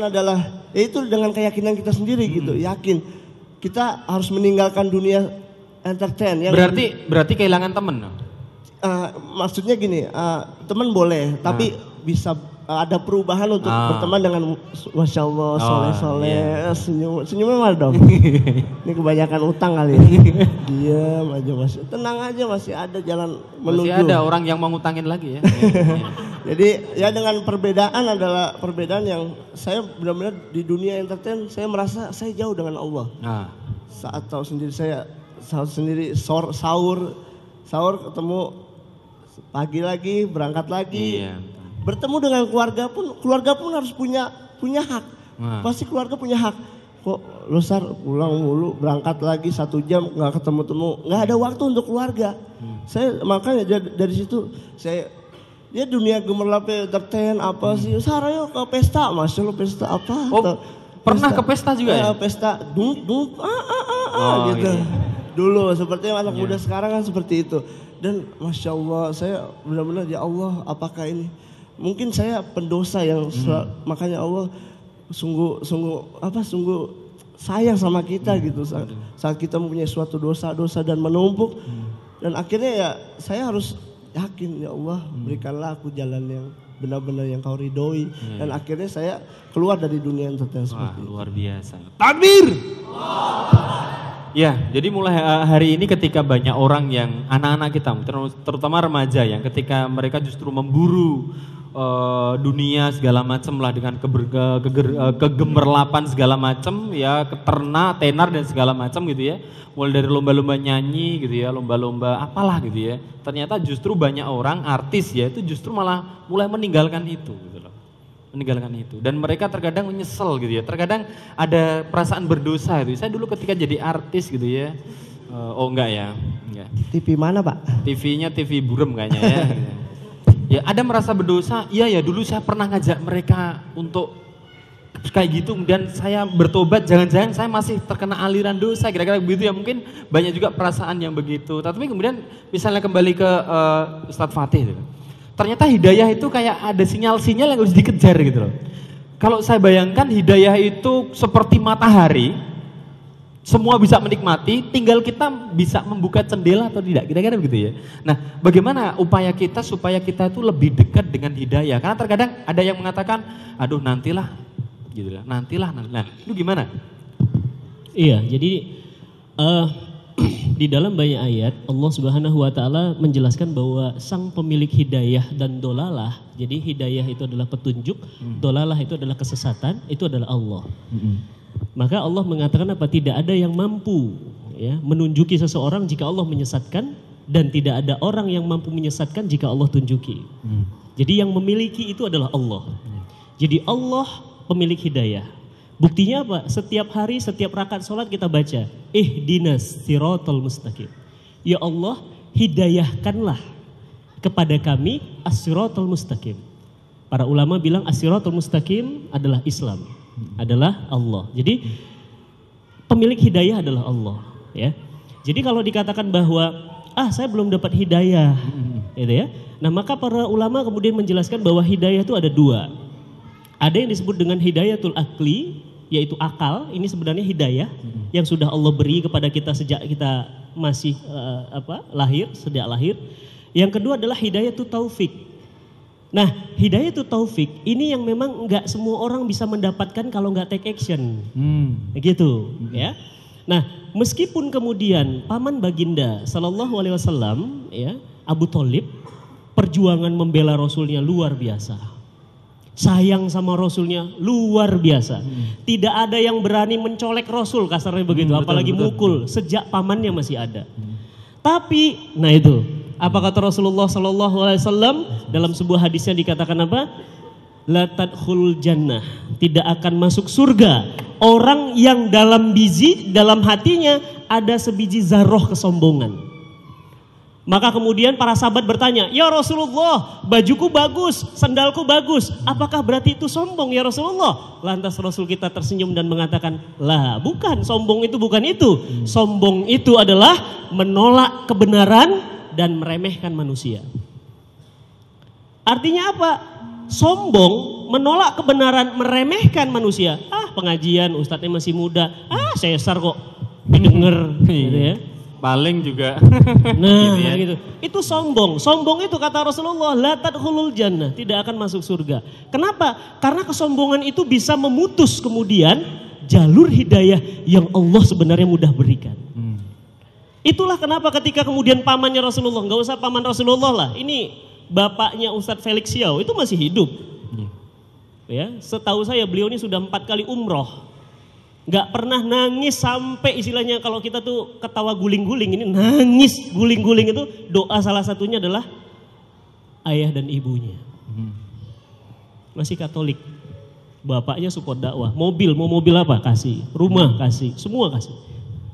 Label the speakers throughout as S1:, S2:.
S1: adalah itu dengan keyakinan kita sendiri gitu, yakin kita harus meninggalkan dunia entertain. Yang
S2: Berarti kehilangan temen.
S1: Maksudnya gini, teman boleh, tapi bisa ada perubahan untuk berteman dengan Masya Allah, soleh-soleh, senyumnya mana dong? Ini kebanyakan utang kali ya. Diam aja masih, tenang aja masih ada jalan menuju.
S2: Masih ada orang yang mau ngutangin lagi ya.
S1: Jadi ya dengan perbedaan adalah perbedaan yang saya benar-benar di dunia entertain saya merasa saya jauh dengan Allah. Saat tahu sendiri saya sahur ketemu pagi lagi berangkat lagi. Bertemu dengan keluarga pun harus punya hak. Pasti keluarga punya hak. Kok lu Sar pulang mulu berangkat lagi 1 jam nggak ketemu, nggak ada waktu untuk keluarga. Saya makanya dari situ saya dunia gemerlap entertain apa sih? Sar ayo ke pesta, Mas lu pesta apa?
S2: Pernah ke pesta juga ya?
S1: Pesta gitu. Dulu seperti anak muda sekarang kan seperti itu. Dan Masya Allah saya benar-benar ya Allah apakah ini mungkin saya pendosa yang makanya Allah sungguh sayang sama kita gitu saat kita mempunyai suatu dosa-dosa dan menumpuk dan akhirnya ya saya harus yakin ya Allah berikanlah aku jalan yang benar-benar yang kau ridhoi dan akhirnya saya keluar dari dunia entertain seperti itu.
S2: Luar biasa. Takbir. Ya, jadi mulai hari ini ketika banyak orang yang anak-anak kita, terutama remaja yang ketika mereka justru memburu dunia segala macam lah dengan kegemerlapan segala macam ya, tenar dan segala macam gitu ya. Mulai dari lomba-lomba nyanyi gitu ya, lomba-lomba apalah gitu ya. Ternyata justru banyak orang artis ya itu justru malah mulai meninggalkan itu gitu loh. Meninggalkan itu dan mereka terkadang menyesal gitu ya, terkadang ada perasaan berdosa gitu. Saya dulu ketika jadi artis gitu ya, enggak.
S1: TV mana Pak?
S2: TV-nya TV Burem kayaknya ya. Ya ada merasa berdosa, iya ya dulu saya pernah ngajak mereka untuk kayak gitu dan saya bertobat, jangan-jangan saya masih terkena aliran dosa, kira-kira begitu ya, mungkin banyak juga perasaan yang begitu. Tapi kemudian misalnya kembali ke Ustadz Fatih gitu. Ternyata hidayah itu kayak ada sinyal-sinyal yang harus dikejar gitu loh. Kalau saya bayangkan hidayah itu seperti matahari, semua bisa menikmati, tinggal kita bisa membuka jendela atau tidak, kira-kira begitu ya. Nah, bagaimana upaya kita supaya kita itu lebih dekat dengan hidayah? Karena terkadang ada yang mengatakan, aduh nantilah, gitu lah, nantilah. Nah, itu gimana?
S3: Iya, jadi di dalam banyak ayat Allah Subhanahu wa taala menjelaskan bahwa sang pemilik hidayah dan dolalah. Jadi hidayah itu adalah petunjuk, dolalah itu adalah kesesatan, itu adalah Allah. Maka Allah mengatakan apa? Tidak ada yang mampu ya menunjuki seseorang jika Allah menyesatkan dan tidak ada orang yang mampu menyesatkan jika Allah tunjuki. Jadi yang memiliki itu adalah Allah. Jadi Allah pemilik hidayah. Buktinya apa? Setiap hari, setiap rakaat sholat kita baca, ihdinas siratal mustaqim. Ya Allah, hidayahkanlah kepada kami as-siratal mustaqim. Para ulama bilang as-siratal mustaqim adalah Islam, adalah Allah. Jadi pemilik hidayah adalah Allah. Ya. Jadi kalau dikatakan bahwa saya belum dapat hidayah, gitu ya. Nah maka para ulama kemudian menjelaskan bahwa hidayah itu ada 2. Ada yang disebut dengan hidayatul akli, yaitu akal. Ini sebenarnya hidayah yang sudah Allah beri kepada kita sejak kita masih lahir, sejak lahir. Yang kedua adalah hidayatul taufik. Nah, hidayatul taufik ini yang memang enggak semua orang bisa mendapatkan kalau enggak take action. Gitu, ya. Nah, meskipun kemudian paman baginda sallallahu alaihi wasallam ya, Abu Thalib perjuangan membela Rasulnya luar biasa. Sayang sama Rasulnya luar biasa. Tidak ada yang berani mencolek Rasul, kasarnya begitu, apalagi mukul sejak pamannya masih ada. Tapi, nah itu, apa kata Rasulullah Sallallahu Alaihi Wasallam dalam sebuah hadisnya dikatakan apa? La tadkhulul jannah, tidak akan masuk surga orang yang dalam hatinya ada sebiji zarroh kesombongan. Maka kemudian para sahabat bertanya, ya Rasulullah, bajuku bagus, sandalku bagus, apakah berarti itu sombong ya Rasulullah? Lantas Rasul kita tersenyum dan mengatakan, lah bukan, sombong itu bukan itu. Sombong itu adalah menolak kebenaran dan meremehkan manusia. Artinya apa? sombong, menolak kebenaran, meremehkan manusia. Pengajian ustadznya masih muda, sesar kok didengar gitu ya.
S2: Paling juga.
S3: Nah, gitu, ya. Gitu. Itu sombong. Sombong itu kata Rasulullah, la tadkhulul jannah, tidak akan masuk surga. Kenapa? Karena kesombongan itu bisa memutus kemudian jalur hidayah yang Allah sebenarnya mudah berikan. Itulah kenapa ketika kemudian pamannya Rasulullah, nggak usah paman Rasulullah lah, ini bapaknya Ustadz Felix Xiao itu masih hidup. Ya, setahu saya beliau ini sudah 4 kali umroh. Nggak pernah nangis sampai istilahnya kalau kita tuh ketawa guling-guling, ini nangis guling-guling itu doa salah satunya adalah ayah dan ibunya. Masih Katolik. Bapaknya support dakwah, mobil, mau mobil apa? Kasih, rumah kasih, semua kasih.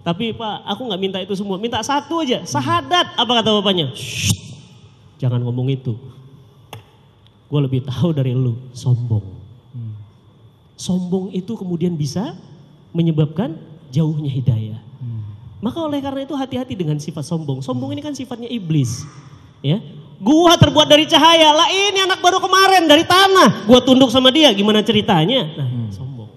S3: Tapi Pak, aku nggak minta itu semua, minta satu aja, syahadat. Apa kata bapaknya? Shh, jangan ngomong itu. Gue lebih tahu dari lu, sombong. Sombong itu kemudian bisa menyebabkan jauhnya hidayah. Maka oleh karena itu hati-hati dengan sifat sombong. Sombong ini kan sifatnya iblis. Ya, gua terbuat dari cahaya, lah ini anak baru kemarin dari tanah, gua tunduk sama dia, gimana ceritanya? Nah, sombong.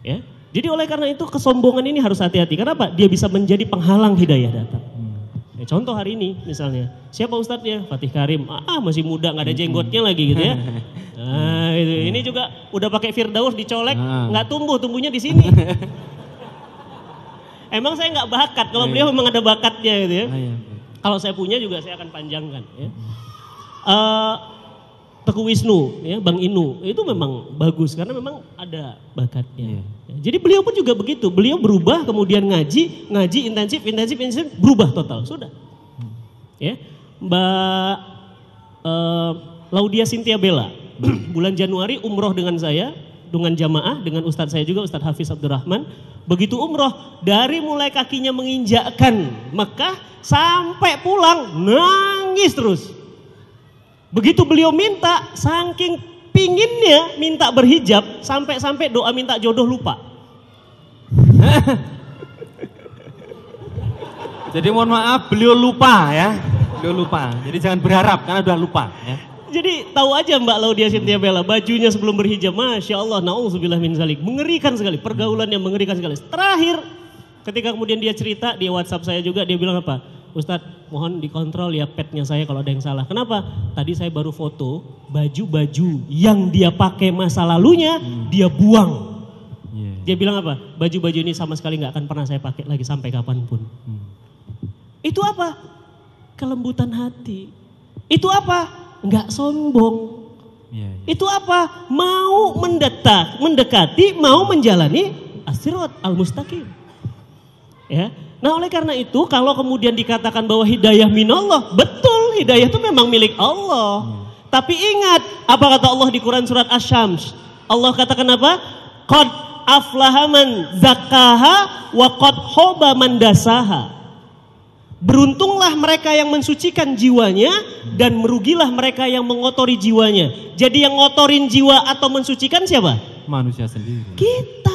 S3: Ya, jadi oleh karena itu kesombongan ini harus hati-hati. Kenapa? Dia bisa menjadi penghalang hidayah datang. Contoh hari ini misalnya, siapa ustadznya? Fatih Karim, masih muda, nggak ada jenggotnya lagi gitu ya. Nah, ini juga udah pakai Firdaus dicolek, nggak tumbuhnya di sini. Emang saya nggak bakat, kalau beliau memang ada bakatnya gitu ya. Kalau saya punya juga saya akan panjangkan. Ya. Teguh Wisnu, ya, Bang Inu, itu memang bagus karena memang ada bakatnya. Jadi beliau pun juga begitu, beliau berubah kemudian ngaji intensif, berubah total, sudah. Ya, Mbak Laudia Cynthia Bella, bulan Januari umroh dengan saya, dengan jamaah, dengan ustadz saya juga, Ustadz Hafiz Abdurrahman. Begitu umroh, dari mulai kakinya menginjakkan Mekah sampai pulang nangis terus. Begitu beliau minta, saking pinginnya minta berhijab, sampai doa minta jodoh lupa.
S2: Jadi mohon maaf, beliau lupa ya. Beliau lupa, jadi jangan berharap karena udah lupa ya.
S3: Jadi tahu aja Mbak Laudia Cynthia Bella, bajunya sebelum berhijab, Masya Allah, na'udzubillah min zalik, mengerikan sekali, pergaulannya mengerikan sekali. Terakhir, ketika kemudian dia cerita di WhatsApp saya juga, dia bilang apa? Ustadz, mohon dikontrol ya petnya saya kalau ada yang salah. Kenapa? Tadi saya baru foto baju-baju yang dia pakai masa lalunya, dia buang. Dia bilang apa? Baju-baju ini sama sekali nggak akan pernah saya pakai lagi sampai kapanpun. Itu apa? Kelembutan hati. Itu apa? Nggak sombong. Itu apa? Mau mendekati, mau menjalani as-sirat al-mustaqim. Ya. Nah, oleh karena itu kalau kemudian dikatakan bahwa hidayah minallah, betul, hidayah itu memang milik Allah. Tapi ingat, apa kata Allah di Quran surat Asy-Syams? Allah katakan apa? Qad aflaha man zakkaha wa qad khaba man dasaha. Beruntunglah mereka yang mensucikan jiwanya dan merugilah mereka yang mengotori jiwanya. Jadi yang ngotorin jiwa atau mensucikan siapa?
S2: Manusia sendiri.
S3: Kita.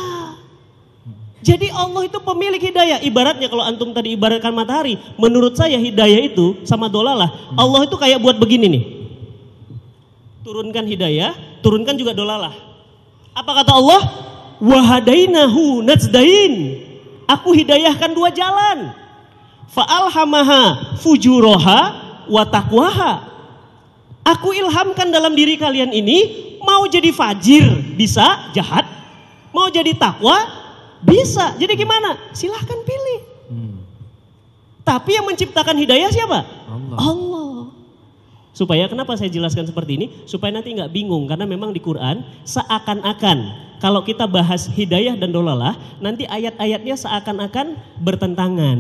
S3: Jadi Allah itu pemilik hidayah. Ibaratnya kalau antum tadi ibaratkan matahari, menurut saya hidayah itu sama dolalah. Allah itu kayak buat begini nih. Turunkan hidayah, turunkan juga dolalah. Apa kata Allah? Wahadainahu najdain. Aku hidayahkan 2 jalan. Fa'alhamaha fujuroha wa taqwaha. Aku ilhamkan dalam diri kalian ini, mau jadi fajir bisa, jahat. Mau jadi takwa bisa. Jadi gimana? Silahkan pilih. Tapi yang menciptakan hidayah siapa? Allah. Supaya kenapa saya jelaskan seperti ini? Supaya nanti nggak bingung. Karena memang di Quran seakan-akan kalau kita bahas hidayah dan dolalah, nanti ayat-ayatnya seakan-akan bertentangan.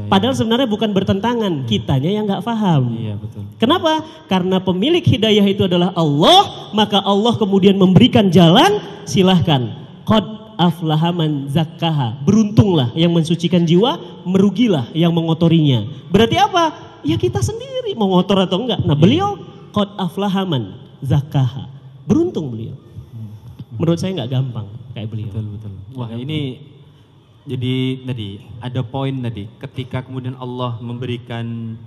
S3: Padahal sebenarnya bukan bertentangan, kitanya yang nggak paham.
S2: Betul.
S3: Kenapa? Karena pemilik hidayah itu adalah Allah, maka Allah kemudian memberikan jalan, silahkan. Qad aflaha man zakkaha. Beruntunglah yang mensucikan jiwa, merugilah yang mengotorinya. Berarti apa? Ya kita sendiri mau ngotor atau enggak. Nah beliau qad aflaha man zakkaha. Beruntung beliau. Menurut saya nggak gampang kayak beliau.
S2: Betul. Wah ini jadi tadi ada poin tadi ketika kemudian Allah memberikan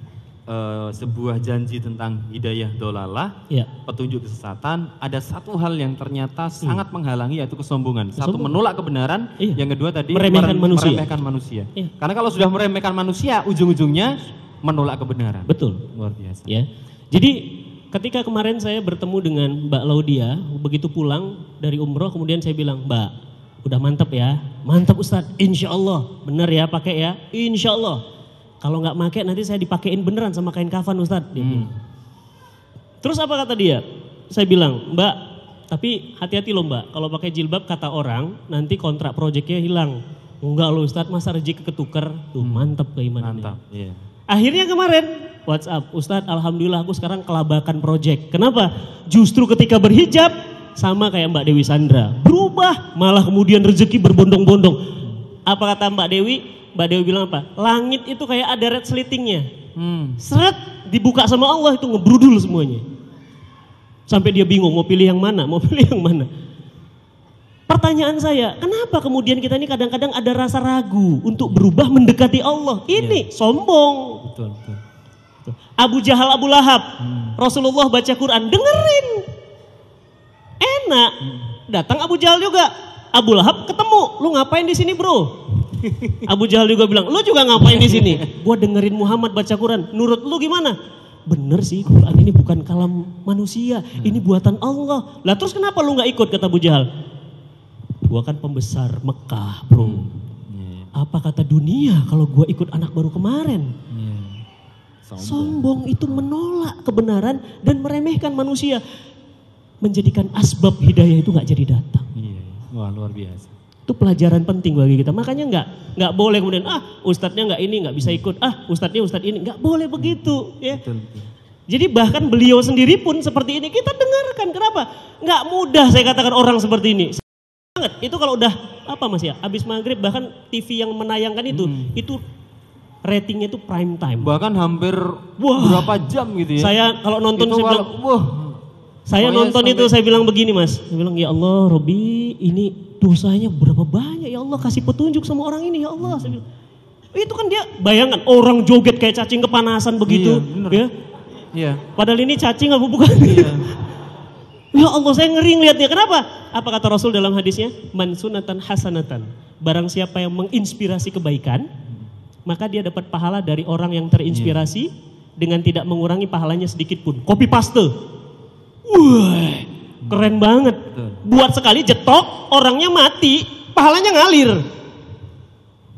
S2: sebuah janji tentang hidayah dolalah, petunjuk kesesatan, ada satu hal yang ternyata sangat menghalangi yaitu kesombongan. Satu, menolak kebenaran, yang kedua tadi meremehkan manusia. Karena kalau sudah meremehkan manusia, ujung-ujungnya menolak kebenaran.
S3: Betul.
S2: Luar biasa.
S3: Ya. Jadi ketika kemarin saya bertemu dengan Mbak Laudia, begitu pulang dari umroh kemudian saya bilang, Mbak, udah mantap ya? Mantap Ustadz, insya Allah. Bener ya pakai ya? Insya Allah. Kalau nggak pakai nanti saya dipakein beneran sama kain kafan Ustadz. Terus apa kata dia? Saya bilang, Mbak, tapi hati-hati loh Mbak. Kalau pakai jilbab kata orang nanti kontrak proyeknya hilang. Enggak loh Ustadz, masa rezeki ketuker. Tuh mantap keimanannya.
S2: Mantap. Yeah.
S3: Akhirnya kemarin WhatsApp, Ustadz alhamdulillah aku sekarang kelabakan proyek. Kenapa? Justru ketika berhijab sama kayak Mbak Dewi Sandra. Berubah, malah kemudian rezeki berbondong-bondong. Apa kata Mbak Dewi? Mbak Dewi bilang apa? Langit itu kayak ada red slitingnya. Seret, dibuka sama Allah itu ngebrudul semuanya. Sampai dia bingung mau pilih yang mana, Pertanyaan saya, kenapa kemudian kita ini kadang-kadang ada rasa ragu untuk berubah mendekati Allah? Ini sombong.
S2: Betul.
S3: Abu Jahal, Abu Lahab, Rasulullah baca Quran, dengerin. Enak. Datang Abu Jahal juga. Abu Lahab ketemu, lu ngapain di sini bro? Abu Jahal juga bilang, lu juga ngapain di sini? Gua dengerin Muhammad baca Quran. Menurut lu gimana? Bener sih, Quran ini bukan kalam manusia, ini buatan Allah. Lah terus kenapa lu nggak ikut kata Abu Jahal? Gua kan pembesar Mekah, bro. Apa kata dunia kalau gua ikut anak baru kemarin? Sombong itu menolak kebenaran dan meremehkan manusia, menjadikan asbab hidayah itu nggak jadi datang.
S2: Wah luar biasa.
S3: Itu pelajaran penting bagi kita. Makanya nggak boleh kemudian ustadznya nggak ini nggak bisa ikut, ustadznya ustadz ini nggak boleh begitu ya. Betul. Jadi bahkan beliau sendiri pun seperti ini kita dengarkan. Kenapa? Nggak mudah saya katakan orang seperti ini. Sangat. Itu kalau udah apa mas ya, habis maghrib bahkan TV yang menayangkan itu ratingnya itu prime time.
S2: Bahkan hampir berapa jam gitu ya.
S3: Saya kalau nonton saya nonton itu saya bilang begini mas, saya bilang ya Allah Robi ini dosanya berapa banyak ya Allah, kasih petunjuk sama orang ini ya Allah. Saya bilang, itu kan dia bayangkan orang joget kayak cacing kepanasan begitu ya. Padahal ini cacing apa bukan? Ya Allah saya ngeri ngeliatnya. Kenapa? Apa kata Rasul dalam hadisnya? Man sunatan hasanatan. Barang siapa yang menginspirasi kebaikan, maka dia dapat pahala dari orang yang terinspirasi dengan tidak mengurangi pahalanya sedikit pun. Copy paste. Wah, keren banget. Buat sekali jetok, orangnya mati, pahalanya ngalir.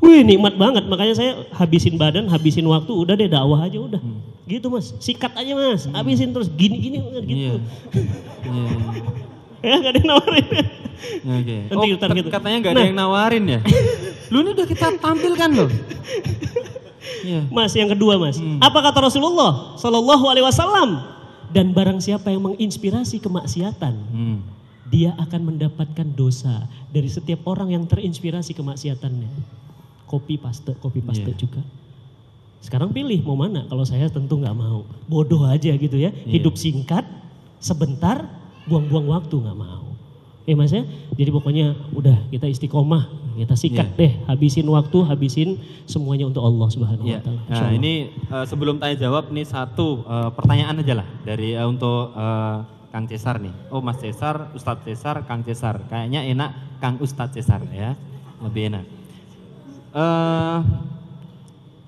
S3: Wih, nikmat banget. Makanya saya habisin badan, habisin waktu, udah deh dakwah aja udah. Gitu mas, sikat aja mas, habisin terus gini-gini gitu. Ya gak ada yang nawarin.
S2: Katanya gak ada yang nawarin ya? Lu ini udah kita tampilkan loh.
S3: Mas, yang kedua mas, apa kata Rasulullah Sallallahu Alaihi Wasallam? Dan barang siapa yang menginspirasi kemaksiatan, dia akan mendapatkan dosa dari setiap orang yang terinspirasi kemaksiatannya. Copy paste juga. Sekarang pilih mau mana? Kalau saya tentu nggak mau. Bodoh aja gitu ya. Hidup singkat, sebentar, buang-buang waktu nggak mau. Mas ya. Jadi pokoknya udah kita istiqomah, kita sikat deh, habisin waktu, habisin semuanya untuk Allah Subhanahu Wa Taala.
S2: Nah ini sebelum tanya jawab nih satu pertanyaan aja lah dari untuk Kang Cesar nih. Oh Mas Cesar, Ustadz Cesar, Kang Cesar. Kayaknya enak Kang Ustadz Cesar ya, lebih enak.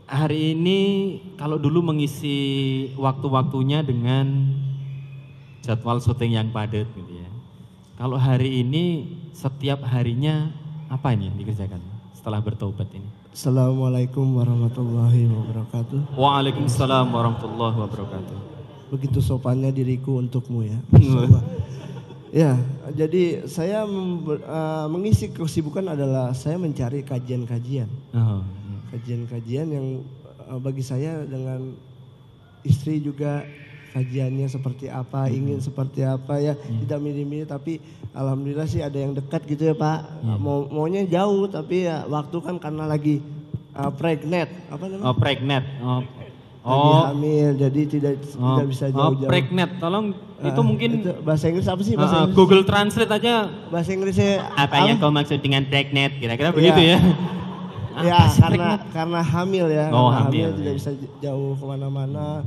S2: Hari ini kalau dulu mengisi waktu-waktunya dengan jadwal syuting yang padat gitu ya. Kalau hari ini setiap harinya apa ini yang dikerjakan setelah bertobat ini?
S1: Assalamualaikum warahmatullahi wabarakatuh.
S2: Waalaikumsalam warahmatullahi wabarakatuh.
S1: Begitu sopannya diriku untukmu ya. Ya, jadi saya mengisi kesibukan adalah saya mencari kajian-kajian. Kajian-kajian yang bagi saya dengan istri juga kajiannya seperti apa, ingin seperti apa ya, tidak milih-milih tapi alhamdulillah sih ada yang dekat gitu ya Pak. Maunya jauh tapi ya waktu kan karena lagi pregnant, apa namanya?
S2: Oh, pregnant.
S1: Lagi hamil jadi tidak bisa jauh-jauh.
S2: Pregnant, tolong itu mungkin
S1: itu bahasa Inggris apa sih bahasa Inggris?
S2: Google Translate aja.
S1: Bahasa Inggrisnya
S2: apa yang kau maksud dengan pregnant? Kira-kira begitu ya.
S1: Ya karena hamil ya.
S2: Oh,
S1: karena
S2: hamil
S1: tidak bisa jauh kemana-mana.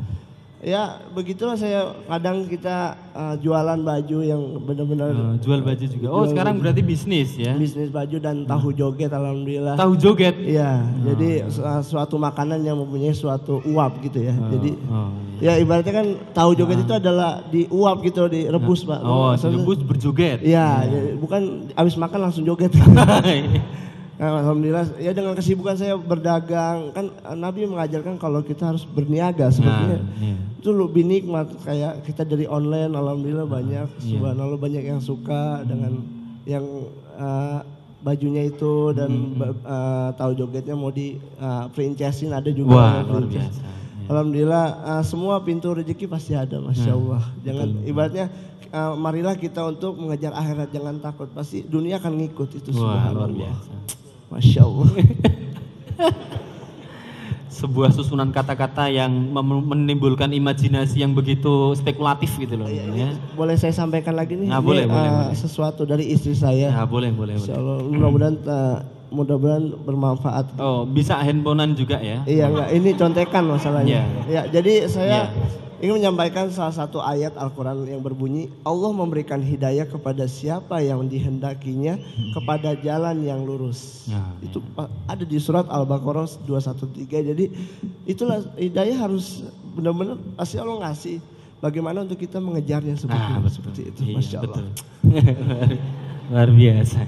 S1: Ya begitulah saya kadang kita jualan baju yang benar-benar
S2: jual baju juga. Oh sekarang berarti bisnis ya?
S1: Bisnis baju dan tahu joget alhamdulillah.
S2: Tahu joget?
S1: Iya, jadi suatu makanan yang mempunyai suatu uap gitu ya. Jadi ya ibaratnya kan tahu joget itu adalah diuap gitu, direbus Pak.
S2: Oh direbus berjoget?
S1: Iya, bukan habis makan langsung joget. Nah, alhamdulillah ya dengan kesibukan saya berdagang kan Nabi mengajarkan kalau kita harus berniaga sebenarnya itu lebih nikmat kayak kita dari online alhamdulillah banyak subhanallah banyak yang suka dengan yang bajunya itu dan tahu jogetnya mau di franchise-in ada juga.
S2: Wah luar biasa.
S1: Alhamdulillah semua pintu rezeki pasti ada Masya Allah. Jangan ibaratnya marilah kita untuk mengejar akhirat jangan takut pasti dunia akan ngikut itu subhanallah. Luar biasa. Masya Allah.
S2: Sebuah susunan kata-kata yang menimbulkan imajinasi yang begitu spekulatif gitu loh. Ya.
S1: Boleh saya sampaikan lagi nih?
S2: Nah, boleh.
S1: Sesuatu dari istri saya.
S2: Nah, boleh.
S1: Insya Allah mudah-mudahan bermanfaat.
S2: Oh bisa handphonean juga ya?
S1: Iya enggak, ini contekan masalahnya. Ya, jadi saya ingin menyampaikan salah satu ayat Al-Quran yang berbunyi Allah memberikan hidayah kepada siapa yang dihendakinya kepada jalan yang lurus. Itu ada di surat Al-Baqarah 213. Jadi itulah hidayah harus benar-benar pasti Allah ngasih. Bagaimana untuk kita mengejarnya seperti itu. Masya Allah.
S2: Luar biasa.